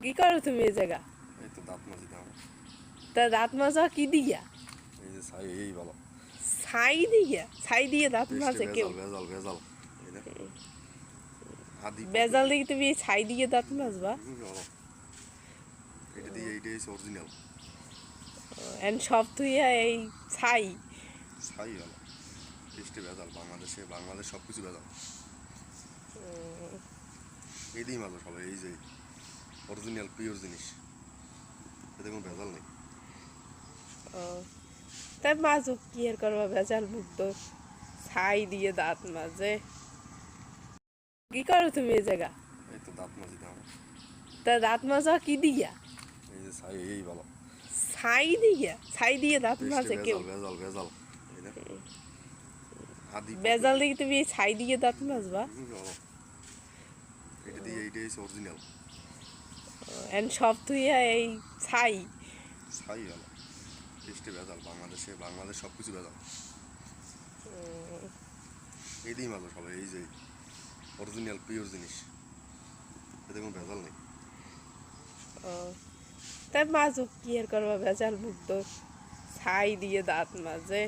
কি করো তুমি এই জায়গা? এই তো দাঁত মাজি দাও। তা দাঁত মাজা কি দিয়া? এই যে ছাই এই ভালো। ছাই দিয়া? ছাই দিয়ে দাঁত টেস্টে মাজে কেউ? ভেজাল ভেজাল ভেজাল। এই দেখ আদি বেজাল দিয়ে তুমি এই ছাই দিয়ে দাঁত মাজবা? ভালো। এটা দিয়ে এইটাই অরিজিনাল এন্ড সব তুইয়া এই ছাই? ছাই ভালো। টেস্টে ভেজাল বাংলাদেশ সব কিছু ভেজাল। এই দিই মাঝে সবাই এই যে অরিজিনাল পিওর জিনিস, এতে কোনো ভেজাল নেই। ও তাই মাজো কি আর করবা, ভেজাল মুক্ত ছাই দিয়ে দাঁত মাজে। কি করো তুমি এই জায়গা? এই তো দাঁত মাজি দাও। তা দাঁত মাজা কি দিয়া? এই যে ছাই এই ভালো। ছাই দিয়া? ছাই দিয়ে দাঁত টেস্টে মাজে কেউ? ভেজাল ভেজাল। এই দেখ আদি বেজাল দিয়ে তুমি এই ছাই দিয়ে দাঁত মাজবা? ভালো। এটা দিয়ে এইটাই অরিজিনাল এন্ড সব তুইয়া এই ছাই? ছাই ভালো। টেস্টে ভেজাল বাংলাদেশ সব কিছু ভেজাল। এই দিই মাঝে সবাই এই যে অরিজিনাল পিওর জিনিস, এতে কোনো ভেজাল নেই। ও তাই মাজো কি আর করবা, ভেজাল মুক্ত ছাই দিয়ে দাঁত মাজে।